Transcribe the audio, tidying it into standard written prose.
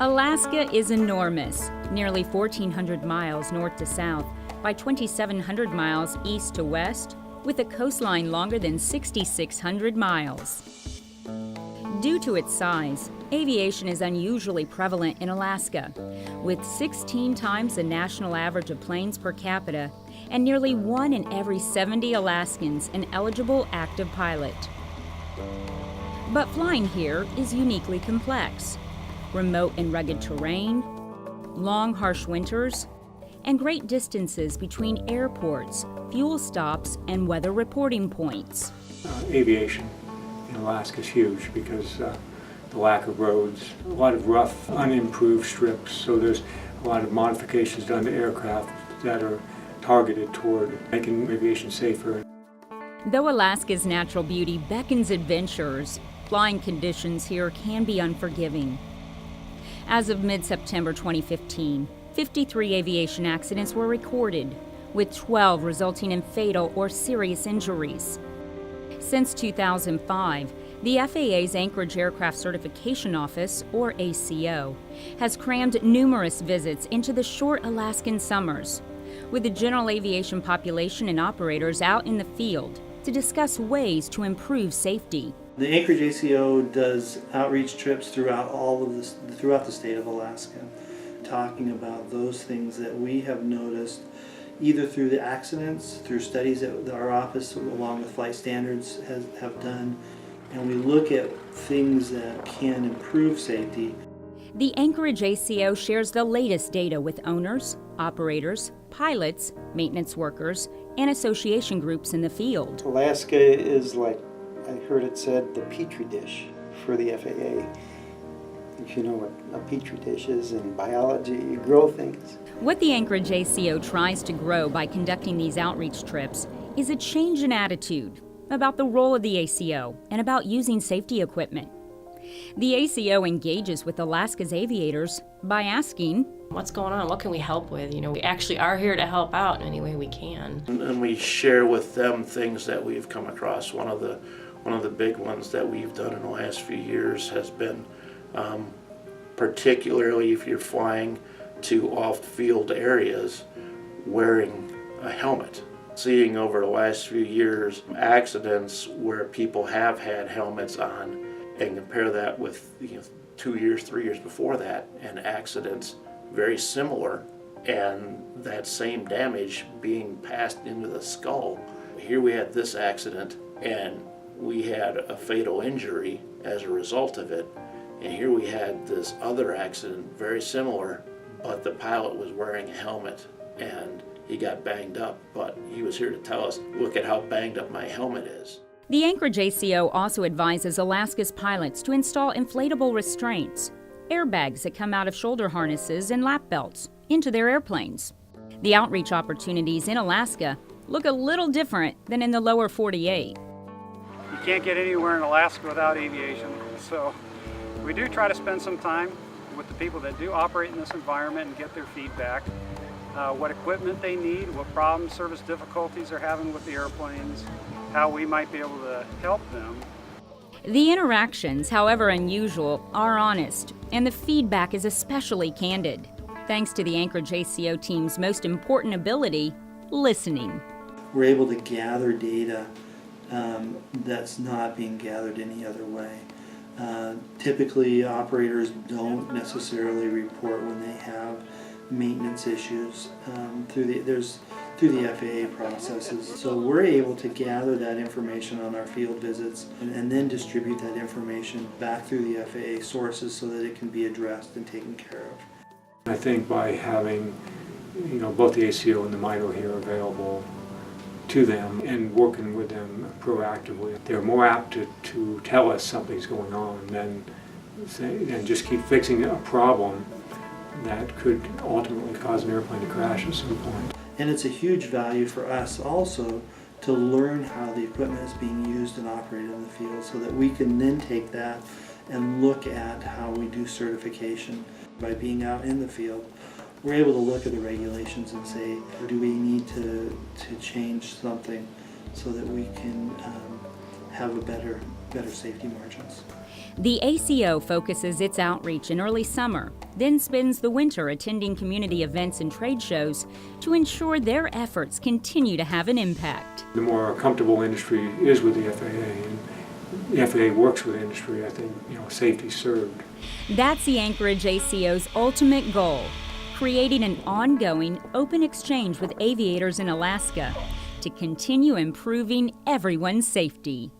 Alaska is enormous, nearly 1,400 miles north to south by 2,700 miles east to west, with a coastline longer than 6,600 miles. Due to its size, aviation is unusually prevalent in Alaska, with 16 times the national average of planes per capita and nearly 1 in every 70 Alaskans an eligible active pilot. But flying here is uniquely complex. Remote and rugged terrain, long harsh winters, and great distances between airports, fuel stops, and weather reporting points. Aviation in Alaska is huge because the lack of roads, a lot of rough, unimproved strips, so there's a lot of modifications done to aircraft that are targeted toward making aviation safer. Though Alaska's natural beauty beckons adventurers, flying conditions here can be unforgiving. As of mid-September 2015, 53 aviation accidents were recorded, with 12 resulting in fatal or serious injuries. Since 2005, the FAA's Anchorage Aircraft Certification Office, or ACO, has crammed numerous visits into the short Alaskan summers, with the general aviation population and operators out in the field to discuss ways to improve safety. The Anchorage ACO does outreach trips throughout throughout the state of Alaska, talking about those things that we have noticed either through the accidents, through studies that our office along with flight standards have done, and we look at things that can improve safety. The Anchorage ACO shares the latest data with owners, operators, pilots, maintenance workers, and association groups in the field. Alaska is, like I heard it said, the petri dish for the FAA. If you know what a petri dish is in biology, you grow things. What the Anchorage ACO tries to grow by conducting these outreach trips is a change in attitude about the role of the ACO and about using safety equipment. The ACO engages with Alaska's aviators by asking, what's going on? What can we help with? We actually are here to help out in any way we can. And we share with them things that we've come across. One of the big ones that we've done in the last few years has been particularly if you're flying to off-field areas, wearing a helmet. Seeing over the last few years accidents where people have had helmets on, and compare that with 2 years, 3 years before that, and accidents very similar, and that same damage being passed into the skull. Here we had this accident, and we had a fatal injury as a result of it, and here we had this other accident, very similar, but the pilot was wearing a helmet, and he got banged up, but he was here to tell us, look at how banged up my helmet is. The Anchorage ACO also advises Alaska's pilots to install inflatable restraints, airbags that come out of shoulder harnesses and lap belts, into their airplanes. The outreach opportunities in Alaska look a little different than in the lower 48. You can't get anywhere in Alaska without aviation, so we do try to spend some time with the people that do operate in this environment and get their feedback, what equipment they need, what problems, service difficulties they're having with the airplanes, how we might be able to help them. The interactions, however unusual, are honest, and the feedback is especially candid, thanks to the Anchorage ACO team's most important ability, listening. We're able to gather data that's not being gathered any other way. Typically, operators don't necessarily report when they have maintenance issues through the FAA processes. So we're able to gather that information on our field visits and then distribute that information back through the FAA sources so that it can be addressed and taken care of. I think by having both the ACO and the MITO here available to them and working with them proactively, they're more apt to tell us something's going on than just keep fixing a problem that could ultimately cause an airplane to crash at some point. And it's a huge value for us also to learn how the equipment is being used and operated in the field so that we can then take that and look at how we do certification. By being out in the field, we're able to look at the regulations and say, do we need to change something so that we can have a better safety margins. The ACO focuses its outreach in early summer, then spends the winter attending community events and trade shows to ensure their efforts continue to have an impact. The more comfortable industry is with the FAA, and the FAA works with industry, I think, safety's served. That's the Anchorage ACO's ultimate goal, creating an ongoing, open exchange with aviators in Alaska to continue improving everyone's safety.